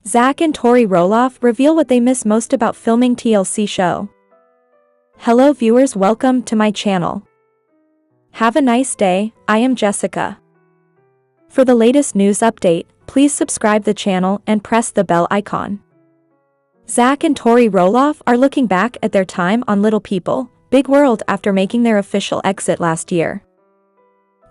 Zach and Tori Roloff reveal what they miss most about filming TLC show. Hello viewers, welcome to my channel. Have a nice day. I am Jessica. For the latest news update, please subscribe the channel and press the bell icon. Zach and Tori Roloff are looking back at their time on Little People, Big World after making their official exit last year.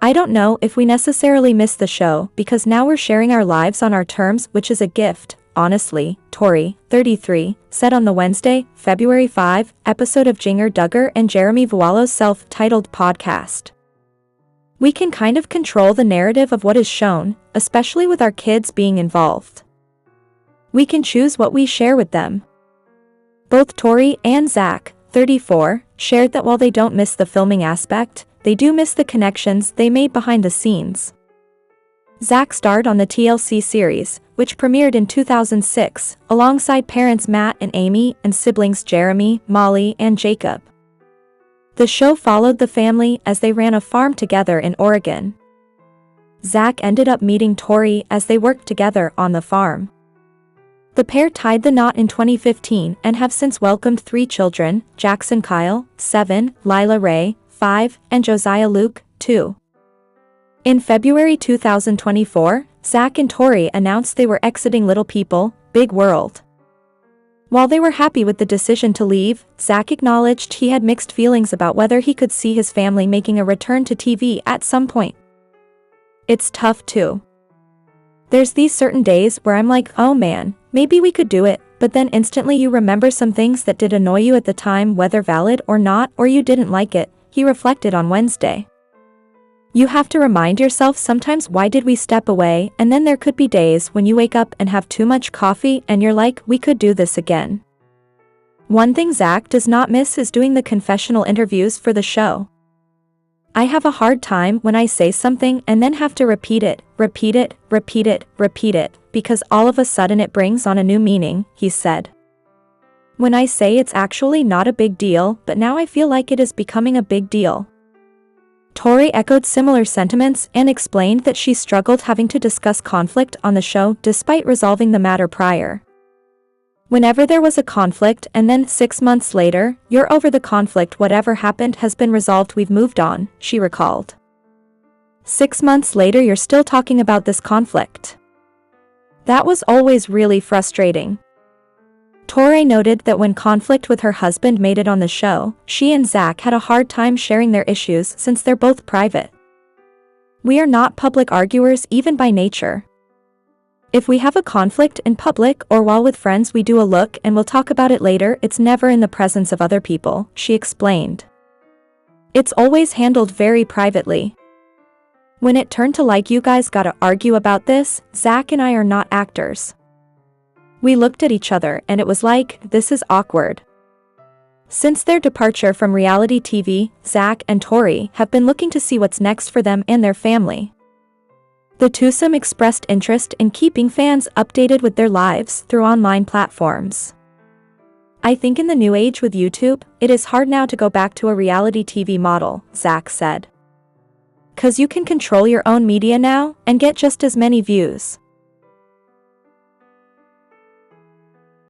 I don't know if we necessarily miss the show because now we're sharing our lives on our terms, which is a gift. Honestly, Tori, 33, said on the Wednesday, February 5, episode of Jinger Duggar and Jeremy Vuolo's self-titled podcast. We can kind of control the narrative of what is shown, especially with our kids being involved. We can choose what we share with them. Both Tori and Zach, 34, shared that while they don't miss the filming aspect, they do miss the connections they made behind the scenes. Zach starred on the TLC series, which premiered in 2006, alongside parents Matt and Amy and siblings Jeremy, Molly, and Jacob. The show followed the family as they ran a farm together in Oregon. Zach ended up meeting Tori as they worked together on the farm. The pair tied the knot in 2015 and have since welcomed 3 children, Jackson Kyle, 7, Lila Ray, 5, and Josiah Luke, 2. In February 2024, Zach and Tori announced they were exiting Little People, Big World. While they were happy with the decision to leave, Zach acknowledged he had mixed feelings about whether he could see his family making a return to TV at some point. It's tough too. There's these certain days where I'm like, oh man, maybe we could do it, but then instantly you remember some things that did annoy you at the time, whether valid or not, or you didn't like it, he reflected on Wednesday. You have to remind yourself sometimes, why did we step away? And then there could be days when you wake up and have too much coffee and you're like, we could do this again. One thing Zach does not miss is doing the confessional interviews for the show. I have a hard time when I say something and then have to repeat it, because all of a sudden it brings on a new meaning, he said. When I say it's actually not a big deal, but now I feel like it is becoming a big deal. Tori echoed similar sentiments and explained that she struggled having to discuss conflict on the show despite resolving the matter prior. Whenever there was a conflict and then 6 months later, you're over the conflict, whatever happened has been resolved, we've moved on, she recalled. 6 months later you're still talking about this conflict. That was always really frustrating. Tori noted that when conflict with her husband made it on the show, she and Zach had a hard time sharing their issues since they're both private. We are not public arguers even by nature. If we have a conflict in public or while with friends, we do a look and we'll talk about it later. It's never in the presence of other people, she explained. It's always handled very privately. When it turned to like, you guys gotta argue about this, Zach and I are not actors. We looked at each other and it was like, this is awkward. Since their departure from reality TV, Zach and Tori have been looking to see what's next for them and their family. The twosome expressed interest in keeping fans updated with their lives through online platforms. I think in the new age with YouTube, it is hard now to go back to a reality TV model, Zach said. 'Cause you can control your own media now and get just as many views.